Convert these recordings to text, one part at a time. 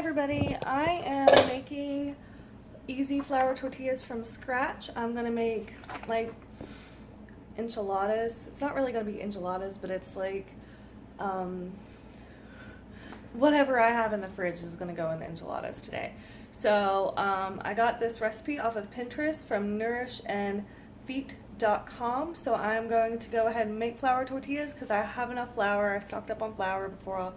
everybody, I am making easy flour tortillas from scratch. I'm gonna make like enchiladas. It's not really gonna be enchiladas, but it's like whatever I have in the fridge is gonna go in the enchiladas today. So I got this recipe off of Pinterest from nourishandfeet.com. So I'm going to go ahead and make flour tortillas because I have enough flour. I stocked up on flour before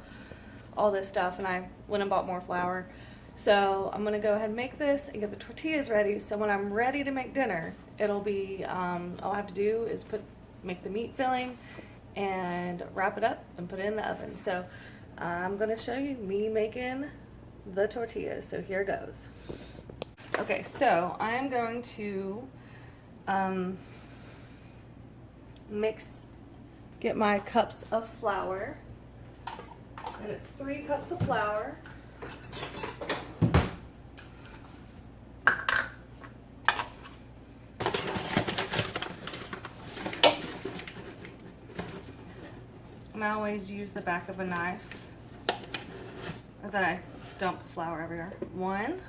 all this stuff, and I went and bought more flour. So I'm gonna go ahead and make this and get the tortillas ready. So when I'm ready to make dinner, it'll be all I have to do is make the meat filling and wrap it up and put it in the oven. So I'm gonna show you me making the tortillas. So here goes. Okay, so I am going to get my cups of flour. And it's 3 cups of flour. And I always use the back of a knife as I dump flour everywhere. 1.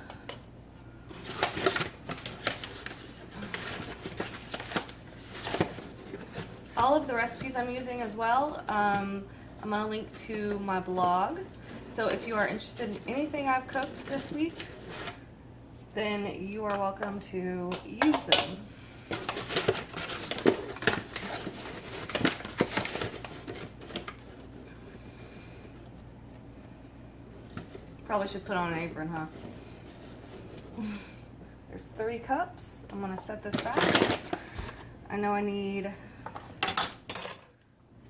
All of the recipes I'm using as well, I'm going to link to my blog. So if you are interested in anything I've cooked this week, then you are welcome to use them. Probably should put on an apron, huh? There's 3 cups. I'm going to set this back. I know I need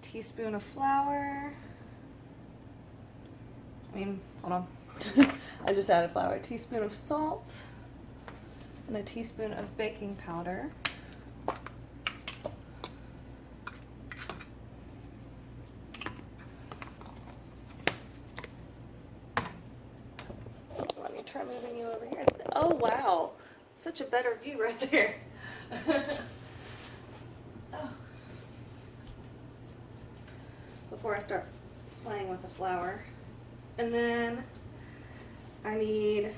teaspoon of flour. Hold on. I just added flour. A teaspoon of salt and a teaspoon of baking powder. Let me try moving you over here. Oh wow, such a better view right there. Oh. Before I start playing with the flour. And then I need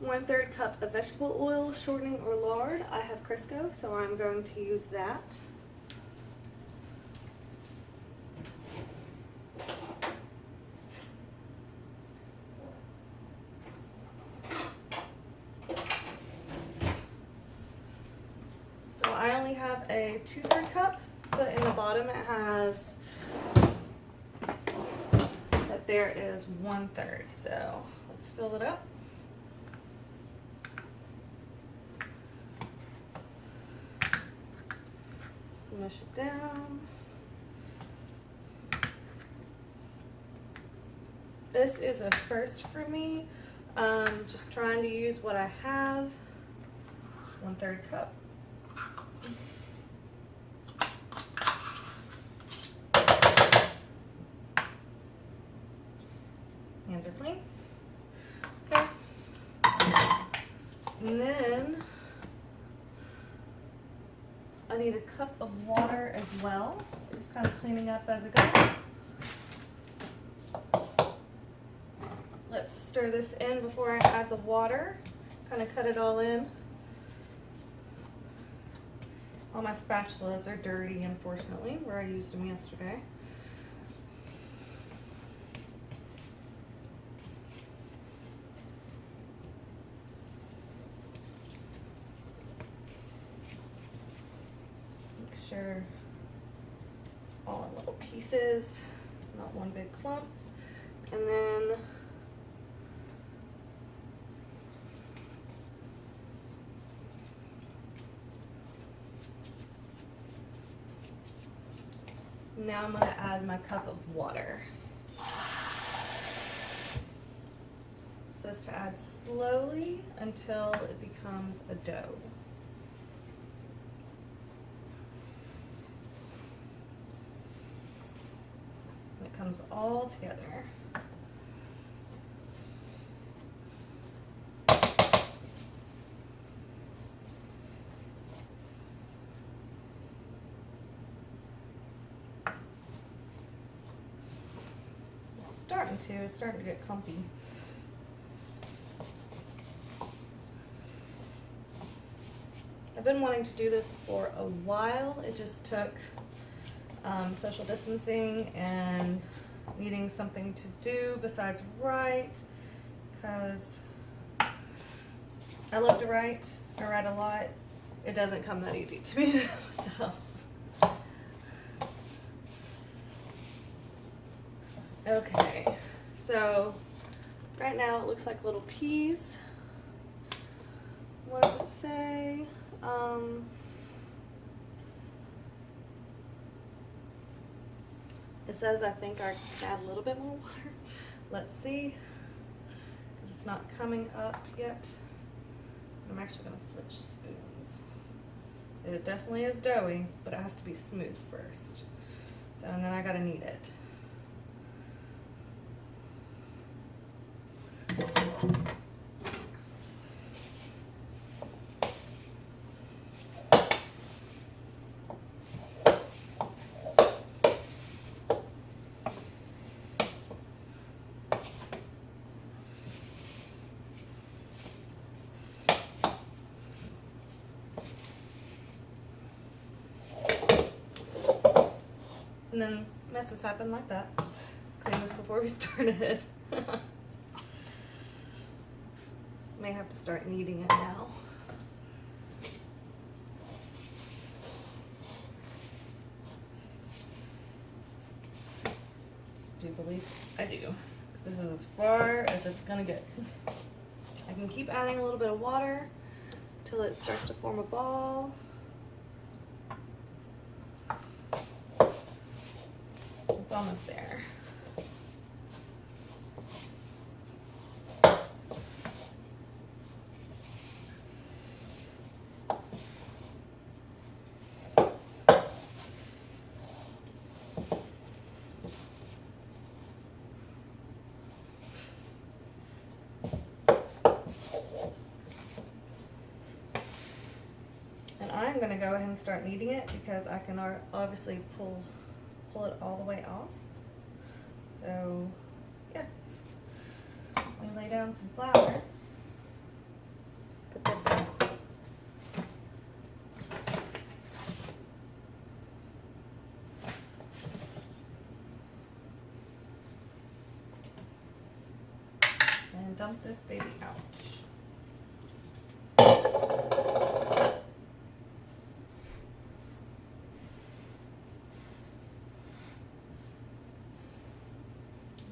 1/3 cup of vegetable oil, shortening or lard. I have Crisco, so I'm going to use that. So I only have a 2/3 cup, but in the bottom it has there is 1/3, so let's fill it up. Smush it down. This is a first for me. Just trying to use what I have. 1/3 cup. Hands are clean. Okay. And then I need a cup of water as well. Just kind of cleaning up as I go. Let's stir this in before I add the water. Kind of cut it all in. All my spatulas are dirty, unfortunately, where I used them yesterday. Sure it's all in little pieces, not one big clump. And then now I'm going to add my cup of water. It says to add slowly until it becomes a dough. Comes all together. It's starting to get clumpy. I've been wanting to do this for a while. It just took social distancing and needing something to do besides write, because I love to write. I write a lot. It doesn't come that easy to me so. Okay, so right now it looks like little peas. What does it say? It says I think I can add a little bit more water. Let's see, because it's not coming up yet. I'm actually going to switch spoons. It definitely is doughy, but it has to be smooth first. So, and then I got to knead it. And then messes happen like that. Clean this before we started. May have to start kneading it now. Do you believe I do? This is as far as it's gonna get. I can keep adding a little bit of water until it starts to form a ball. It's almost there. And I'm going to go ahead and start kneading it because I can obviously pull it all the way off. So, yeah. Let me lay down some flour. Put this in. And dump this baby out.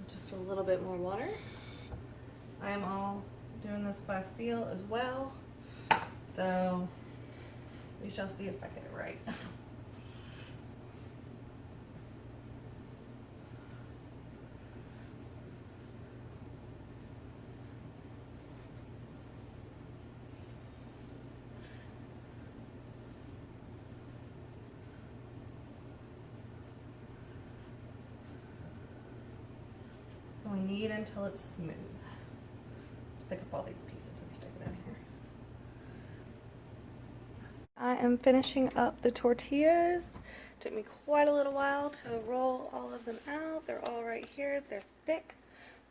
Just a little bit more water. I am all doing this by feel as well, so we shall see if I get it right. We knead until it's smooth. Let's pick up all these pieces and stick it in here. I am finishing up the tortillas. Took me quite a little while to roll all of them out. They're all right here. They're thick,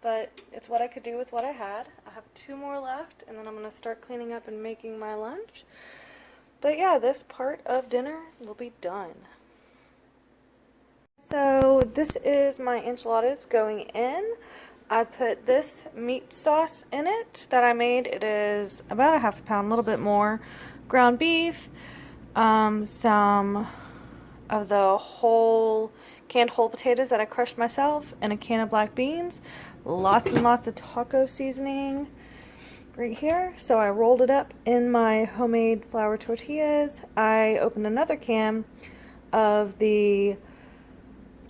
but it's what I could do with what I had. I have 2 more left, and then I'm going to start cleaning up and making my lunch. But yeah, this part of dinner will be done. So this is my enchiladas going in. I put this meat sauce in it that I made. It is about a half a pound, a little bit more. Ground beef, some of the canned whole potatoes that I crushed myself, and a can of black beans. Lots and lots of taco seasoning right here. So I rolled it up in my homemade flour tortillas. I opened another can of the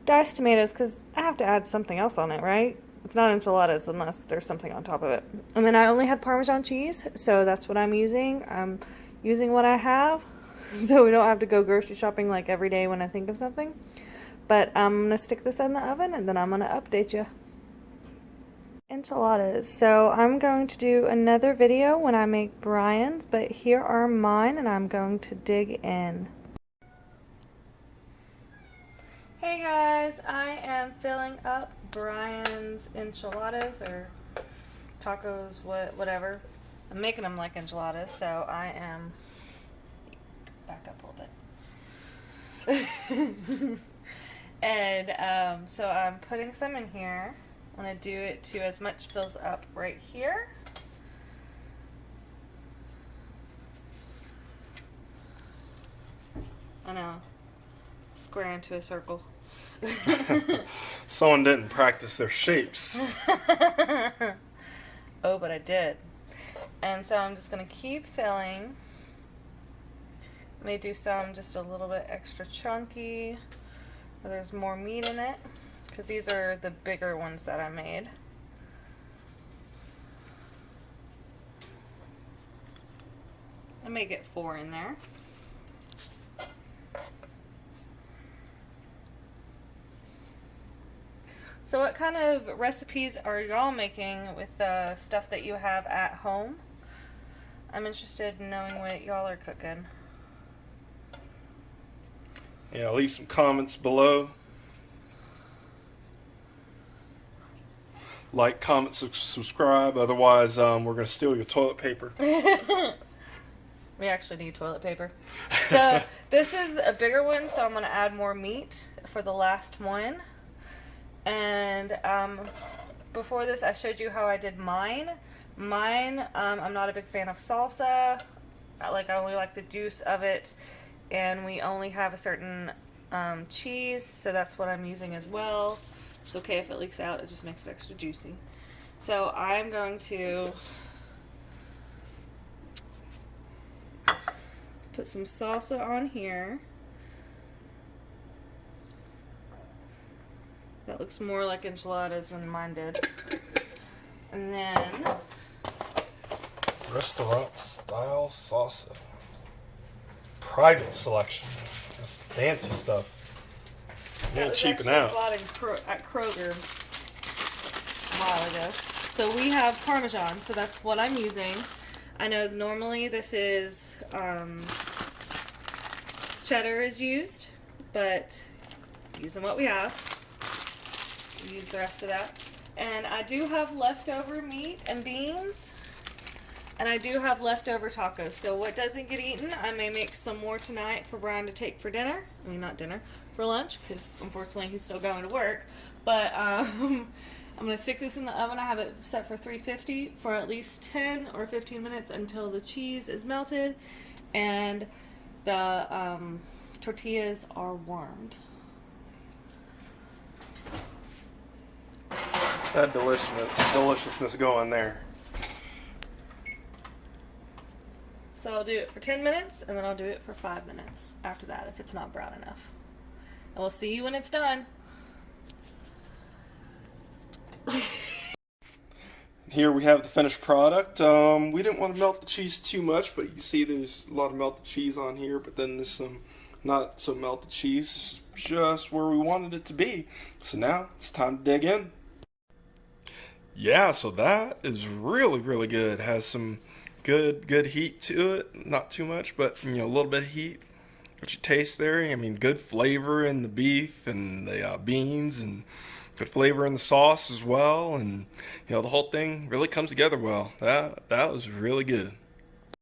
diced tomatoes because I have to add something else on it, right? It's not enchiladas unless there's something on top of it. And then I only had Parmesan cheese, so that's what I'm using. I'm using what I have, so we don't have to go grocery shopping like every day when I think of something. But I'm going to stick this in the oven, and then I'm going to update you. Enchiladas. So I'm going to do another video when I make Brian's, but here are mine, and I'm going to dig in. Hey guys, I am filling up Brian's enchiladas, or tacos, whatever. I'm making them like enchiladas, so I am back up a little bit. And so I'm putting some in here. I'm going to do it to as much fills up right here. I know. Square into a circle. Someone didn't practice their shapes. Oh, but I did. And so I'm just going to keep filling. I may do some just a little bit extra chunky, where there's more meat in it, because these are the bigger ones that I made. I may get 4 in there. So what kind of recipes are y'all making with the stuff that you have at home? I'm interested in knowing what y'all are cooking. Yeah, leave some comments below. Like, comment, subscribe. Otherwise, we're going to steal your toilet paper. We actually need toilet paper. So this is a bigger one, so I'm going to add more meat for the last one. And before this, I showed you how I did mine. I'm not a big fan of salsa. I only like the juice of it. And we only have a certain cheese, so that's what I'm using as well. It's okay if it leaks out, it just makes it extra juicy. So I'm going to put some salsa on here. That looks more like enchiladas than mine did. And then Restaurant style salsa. Private selection. That's fancy stuff. You're cheaping out. Bought at Kroger a while ago. So we have Parmesan, so that's what I'm using. I know normally this is cheddar is used, but using what we have. Use the rest of that. And I do have leftover meat and beans, and I do have leftover tacos. So what doesn't get eaten, I may make some more tonight for Brian to take for dinner. I mean, not dinner, for lunch, because unfortunately he's still going to work. But I'm going to stick this in the oven. I have it set for 350 for at least 10 or 15 minutes until the cheese is melted and the tortillas are warmed. That deliciousness going there. So I'll do it for 10 minutes, and then I'll do it for 5 minutes after that if it's not brown enough. And we'll see you when it's done. Here we have the finished product. We didn't want to melt the cheese too much, but you can see there's a lot of melted cheese on here, but then there's some not so melted cheese. It's just where we wanted it to be. So now it's time to dig in. Yeah, so that is really, really good. Has some good heat to it. Not too much, but a little bit of heat. What you taste there, I mean, good flavor in the beef and the beans, and good flavor in the sauce as well. And the whole thing really comes together well. That was really good.